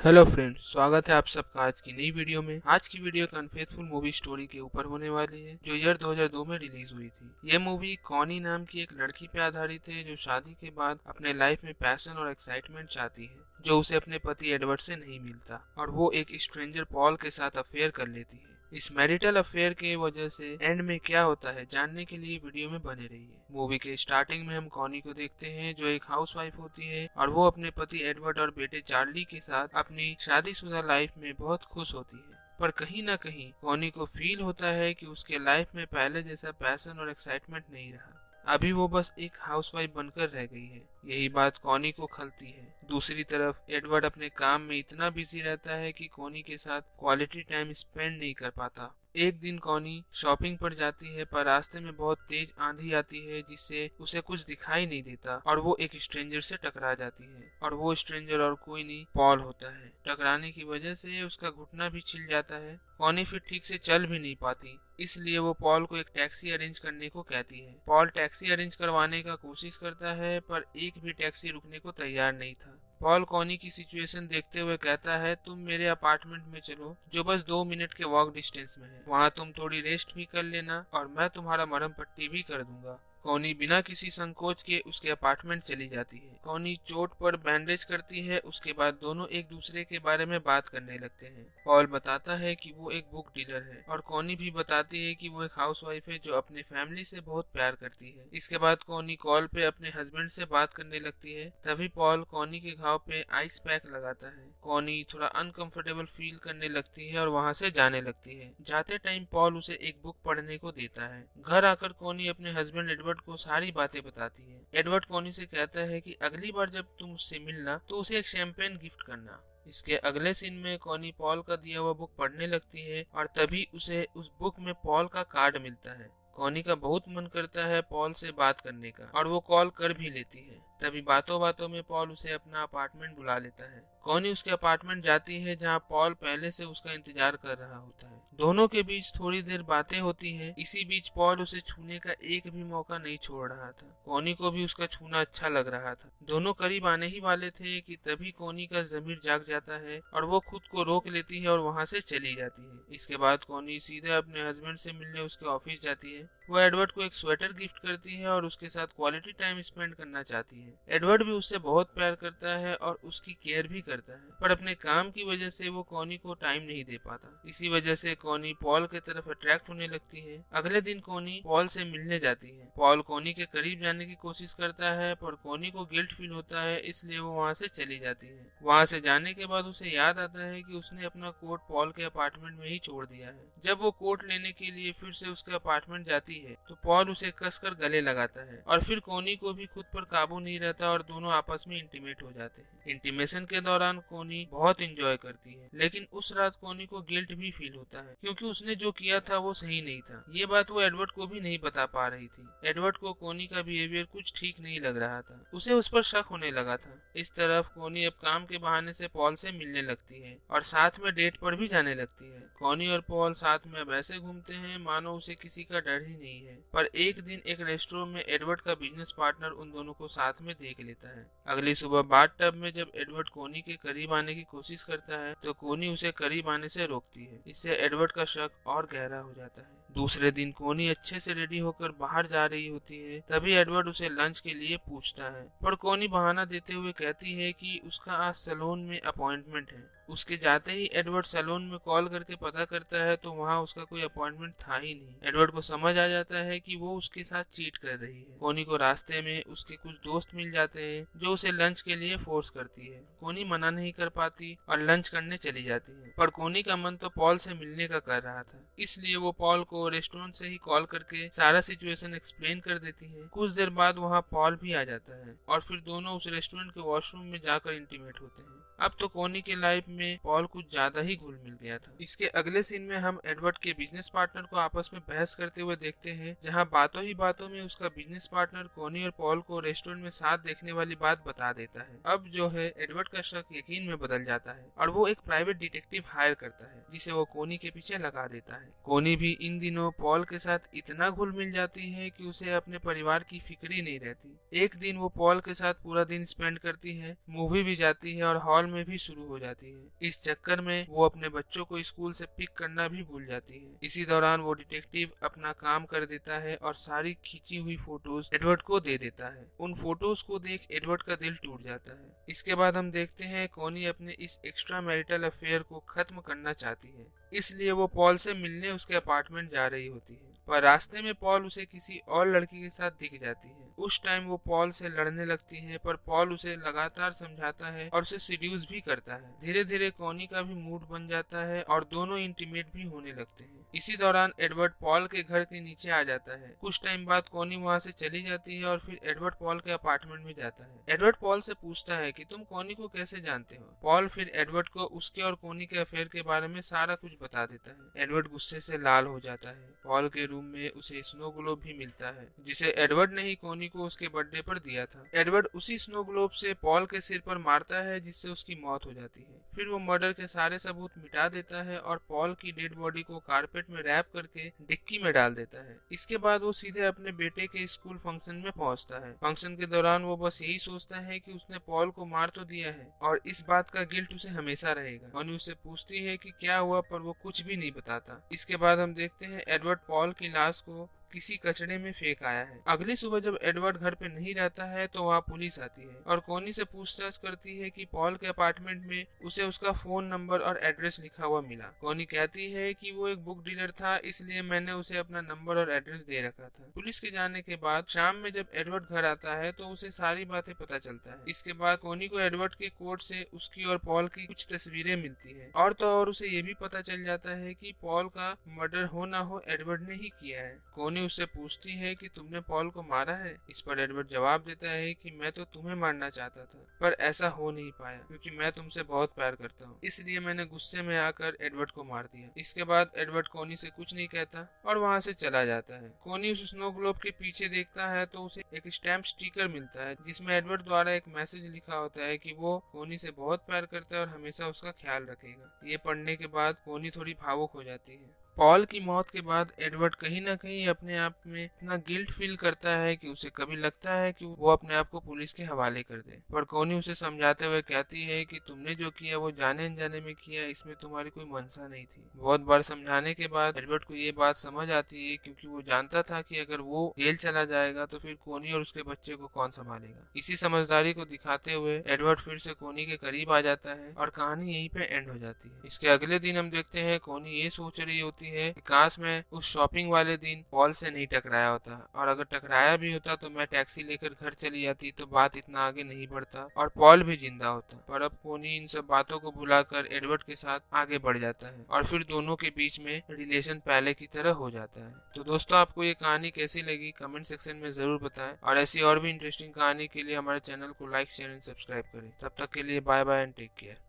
Hello friends, स्वागत है आप सबका आज की नई वीडियो में। आज की वीडियो एक अनफेथफुल मूवी स्टोरी के ऊपर होने वाली है जो ईयर 2002 में रिलीज हुई थी। ये मूवी कॉनी नाम की एक लड़की पे आधारित है जो शादी के बाद अपने लाइफ में पैशन और एक्साइटमेंट चाहती है जो उसे अपने पति एडवर्ड से नहीं मिलता, और वो एक स्ट्रेंजर पॉल के साथ अफेयर कर लेती है। इस मैरिटल अफेयर के वजह से एंड में क्या होता है जानने के लिए वीडियो में बने रहिए। मूवी के स्टार्टिंग में हम कॉनी को देखते हैं जो एक हाउसवाइफ होती है और वो अपने पति एडवर्ड और बेटे चार्ली के साथ अपनी शादीशुदा लाइफ में बहुत खुश होती है। पर कहीं ना कहीं कॉनी को फील होता है कि उसके लाइफ में पहले जैसा पैशन और एक्साइटमेंट नहीं रहा। अभी वो बस एक हाउसवाइफ बनकर रह गई है। यही बात कॉनी को खलती है। दूसरी तरफ एडवर्ड अपने काम में इतना बिजी रहता है कि कॉनी के साथ क्वालिटी टाइम स्पेंड नहीं कर पाता। एक दिन कॉनी शॉपिंग पर जाती है पर रास्ते में बहुत तेज आंधी आती है जिससे उसे कुछ दिखाई नहीं देता और वो एक स्ट्रेंजर से टकरा जाती है, और वो स्ट्रेंजर और कोई नहीं पॉल होता है। टकराने की वजह से उसका घुटना भी छिल जाता है। कॉनी फिर ठीक से चल भी नहीं पाती, इसलिए वो पॉल को एक टैक्सी अरेंज करने को कहती है। पॉल टैक्सी अरेंज करवाने का कोशिश करता है पर एक भी टैक्सी रुकने को तैयार नहीं था। पॉल कॉनी की सिचुएशन देखते हुए कहता है, तुम मेरे अपार्टमेंट में चलो जो बस 2 मिनट के वॉक डिस्टेंस में है। वहाँ तुम थोड़ी रेस्ट भी कर लेना और मैं तुम्हारा मरहम पट्टी भी कर दूंगा। कॉनी बिना किसी संकोच के उसके अपार्टमेंट चली जाती है। कॉनी चोट पर बैंडेज करती है। उसके बाद दोनों एक दूसरे के बारे में बात करने लगते हैं। पॉल बताता है कि वो एक बुक डीलर है और कॉनी भी बताती है कि वो एक हाउसवाइफ है जो अपने फैमिली से बहुत प्यार करती है। इसके बाद कॉनी कॉल पे अपने हस्बैंड से बात करने लगती है। तभी पॉल कॉनी के घाव पे आइस पैक लगाता है। कॉनी थोड़ा अनकंफर्टेबल फील करने लगती है और वहाँ से जाने लगती है। जाते टाइम पॉल उसे एक बुक पढ़ने को देता है। घर आकर कॉनी अपने हस्बैंड एडवर्ड को सारी बातें बताती है। एडवर्ड कॉनी से कहता है कि अगली बार जब तुम उससे मिलना तो उसे एक शैंपेन गिफ्ट करना। इसके अगले सीन में कॉनी पॉल का दिया हुआ बुक पढ़ने लगती है और तभी उसे उस बुक में पॉल का कार्ड मिलता है। कॉनी का बहुत मन करता है पॉल से बात करने का और वो कॉल कर भी लेती है। तभी बातों बातों में पॉल उसे अपना अपार्टमेंट बुला लेता है। कॉनी उसके अपार्टमेंट जाती है जहाँ पॉल पहले से उसका इंतजार कर रहा होता है। दोनों के बीच थोड़ी देर बातें होती है। इसी बीच पॉल उसे छूने का एक भी मौका नहीं छोड़ रहा था। कॉनी को भी उसका छूना अच्छा लग रहा था। दोनों करीब आने ही वाले थे कि तभी कॉनी का ज़मीर जाग जाता है और वो खुद को रोक लेती है और वहाँ से चली जाती है। इसके बाद कॉनी सीधे अपने हस्बैंड से मिलने उसके ऑफिस जाती है। वो एडवर्ड को एक स्वेटर गिफ्ट करती है और उसके साथ क्वालिटी टाइम स्पेंड करना चाहती है। एडवर्ड भी उससे बहुत प्यार करता है और उसकी केयर भी करता है, पर अपने काम की वजह से वो कॉनी को टाइम नहीं दे पाता। इसी वजह से कॉनी पॉल के तरफ अट्रैक्ट होने लगती है। अगले दिन कॉनी पॉल से मिलने जाती है। पॉल कॉनी के करीब जाने की कोशिश करता है पर कॉनी को गिल्ट फील होता है, इसलिए वो वहाँ से चली जाती है। वहाँ से जाने के बाद उसे याद आता है कि उसने अपना कोट पॉल के अपार्टमेंट में ही छोड़ दिया है। जब वो कोट लेने के लिए फिर से उसके अपार्टमेंट जाती है तो पॉल उसे कसकर गले लगाता है और फिर कॉनी को भी खुद पर काबू नहीं रहता और दोनों आपस में इंटीमेट हो जाते हैं। इंटीमेशन के दौरान कॉनी बहुत एंजॉय करती है, लेकिन उस रात कॉनी को गिल्ट भी फील होता है क्योंकि उसने जो किया था वो सही नहीं था। ये बात वो एडवर्ड को भी नहीं बता पा रही थी। एडवर्ड को कॉनी का बिहेवियर कुछ ठीक नहीं लग रहा था। उसे उस पर शक होने लगा था। इस तरफ कॉनी अब काम के बहाने से पॉल से मिलने लगती है और साथ में डेट पर भी जाने लगती है। कॉनी और पॉल साथ में अब ऐसे घूमते हैं मानो उसे किसी का डर ही नहीं है। पर एक दिन एक रेस्टोरेंट में एडवर्ड का बिजनेस पार्टनर उन दोनों को साथ में देख लेता है। अगली सुबह बाथ टब में जब एडवर्ड कॉनी के करीब आने की कोशिश करता है तो कॉनी उसे करीब आने से रोकती है। इससे एडवर्ड का शक और गहरा हो जाता है। दूसरे दिन कॉनी अच्छे से रेडी होकर बाहर जा रही होती है। तभी एडवर्ड उसे लंच के लिए पूछता है, पर कॉनी बहाना देते हुए कहती है कि उसका आज सैलून में अपॉइंटमेंट है। उसके जाते ही एडवर्ड सैलून में कॉल करके पता करता है तो वहाँ उसका कोई अपॉइंटमेंट था ही नहीं। एडवर्ड को समझ आ जाता है कि वो उसके साथ चीट कर रही है। कॉनी को रास्ते में उसके कुछ दोस्त मिल जाते हैं जो उसे लंच के लिए फोर्स करती है। कॉनी मना नहीं कर पाती और लंच करने चली जाती है, पर कॉनी का मन तो पॉल से मिलने का कर रहा था, इसलिए वो पॉल को रेस्टोरेंट से ही कॉल करके सारा सिचुएशन एक्सप्लेन कर देती है। कुछ देर बाद वहाँ पॉल भी आ जाता है और फिर दोनों उस रेस्टोरेंट के वॉशरूम में जाकर इंटीमेट होते हैं। अब तो कॉनी के लाइफ में पॉल कुछ ज्यादा ही घुल मिल गया था। इसके अगले सीन में हम एडवर्ड के बिजनेस पार्टनर को आपस में बहस करते हुए देखते हैं, जहां बातों ही बातों में उसका बिजनेस पार्टनर कॉनी और पॉल को रेस्टोरेंट में साथ देखने वाली बात बता देता है। अब जो है एडवर्ड का शक यकीन में बदल जाता है और वो एक प्राइवेट डिटेक्टिव हायर करता है जिसे वो कॉनी के पीछे लगा देता है। कॉनी भी इन दिनों पॉल के साथ इतना घुल मिल जाती है कि उसे अपने परिवार की फिक्र ही नहीं रहती। एक दिन वो पॉल के साथ पूरा दिन स्पेंड करती है, मूवी भी जाती है और हॉल पॉल में भी शुरू हो जाती है। इस चक्कर में वो अपने बच्चों को स्कूल से पिक करना भी भूल जाती है। इसी दौरान वो डिटेक्टिव अपना काम कर देता है और सारी खींची हुई फोटोज एडवर्ड को दे देता है। उन फोटोज को देख एडवर्ड का दिल टूट जाता है। इसके बाद हम देखते हैं कॉनी अपने इस एक्स्ट्रा मैरिटल अफेयर को खत्म करना चाहती है, इसलिए वो पॉल से मिलने उसके अपार्टमेंट जा रही होती है। पर रास्ते में पॉल उसे किसी और लड़की के साथ दिख जाती है। उस टाइम वो पॉल से लड़ने लगती है, पर पॉल उसे लगातार समझाता है और उसे सीड्यूस भी करता है। धीरे धीरे कॉनी का भी मूड बन जाता है और दोनों इंटीमेट भी होने लगते हैं। इसी दौरान एडवर्ड पॉल के घर के नीचे आ जाता है। कुछ टाइम बाद कॉनी वहाँ से चली जाती है और फिर एडवर्ड पॉल के अपार्टमेंट में जाता है। एडवर्ड पॉल से पूछता है कि तुम कॉनी को कैसे जानते हो। पॉल फिर एडवर्ड को उसके और कॉनी के अफेयर के बारे में सारा कुछ बता देता है। एडवर्ड गुस्से से लाल हो जाता है। पॉल के रूम में उसे स्नो ग्लोब भी मिलता है, जिसे एडवर्ड ने ही कॉनी को उसके बर्थडे पर दिया था। एडवर्ड उसी स्नो ग्लोब से पॉल के सिर पर मारता है, जिससे उसकी मौत हो जाती है। फिर वो मर्डर के सारे सबूत मिटा देता है और पॉल की डेड बॉडी को कारपेट में रैप करके डिक्की में डाल देता है। इसके बाद वो सीधे अपने बेटे के स्कूल फंक्शन में पहुंचता है। फंक्शन के दौरान वो बस यही सोचता है कि उसने पॉल को मार तो दिया है और इस बात का गिल्ट उसे हमेशा रहेगा। कॉनी उससे पूछती है कि क्या हुआ, पर वो कुछ भी नहीं बताता। इसके बाद हम देखते हैं एडवर्ड पॉल की लाश को किसी कचड़े में फेंक आया है। अगली सुबह जब एडवर्ड घर पे नहीं रहता है तो वहाँ पुलिस आती है और कॉनी से पूछताछ करती है कि पॉल के अपार्टमेंट में उसे उसका फोन नंबर और एड्रेस लिखा हुआ मिला। कॉनी कहती है कि वो एक बुक डीलर था, इसलिए मैंने उसे अपना नंबर और एड्रेस दे रखा था। पुलिस के जाने के बाद शाम में जब एडवर्ड घर आता है तो उसे सारी बातें पता चलता है। इसके बाद कॉनी को एडवर्ड के कोर्ट से उसकी और पॉल की कुछ तस्वीरें मिलती है और तो और उसे ये भी पता चल जाता है कि पॉल का मर्डर हो ना हो एडवर्ड ने ही किया है। कॉनी उससे पूछती है कि तुमने पॉल को मारा है। इस पर एडवर्ड जवाब देता है कि मैं तो तुम्हें मारना चाहता था, पर ऐसा हो नहीं पाया क्योंकि मैं तुमसे बहुत प्यार करता हूँ, इसलिए मैंने गुस्से में आकर एडवर्ड को मार दिया। इसके बाद एडवर्ड कॉनी से कुछ नहीं कहता और वहाँ से चला जाता है। कॉनी उस स्नो ग्लोब के पीछे देखता है तो उसे एक स्टैम्प स्टिकर मिलता है, जिसमें एडवर्ड द्वारा एक मैसेज लिखा होता है कि वो कॉनी से बहुत प्यार करता है और हमेशा उसका ख्याल रखेगा। ये पढ़ने के बाद कॉनी थोड़ी भावुक हो जाती है। पॉल की मौत के बाद एडवर्ड कहीं ना कहीं अपने आप में इतना गिल्ट फील करता है कि उसे कभी लगता है कि वो अपने आप को पुलिस के हवाले कर दे, पर कॉनी उसे समझाते हुए कहती है कि तुमने जो किया वो जाने अनजाने में किया, इसमें तुम्हारी कोई मंशा नहीं थी। बहुत बार समझाने के बाद एडवर्ड को ये बात समझ आती है, क्योंकि वो जानता था कि अगर वो जेल चला जाएगा तो फिर कॉनी और उसके बच्चे को कौन संभालेगा। इसी समझदारी को दिखाते हुए एडवर्ड फिर से कॉनी के करीब आ जाता है और कहानी यहीं पे एंड हो जाती है। इसके अगले दिन हम देखते हैं कॉनी ये सोच रही होती है कि काश मैं उस शॉपिंग वाले दिन पॉल से नहीं टकराया होता, और अगर टकराया भी होता तो मैं टैक्सी लेकर घर चली जाती तो बात इतना आगे नहीं बढ़ता और पॉल भी जिंदा होता। पर अब कॉनी इन सब बातों को भुलाकर एडवर्ड के साथ आगे बढ़ जाता है और फिर दोनों के बीच में रिलेशन पहले की तरह हो जाता है। तो दोस्तों, आपको ये कहानी कैसी लगी कमेंट सेक्शन में जरूर बताएं और ऐसी और भी इंटरेस्टिंग कहानी के लिए हमारे चैनल को लाइक शेयर एंड सब्सक्राइब करें। तब तक के लिए bye bye and take care.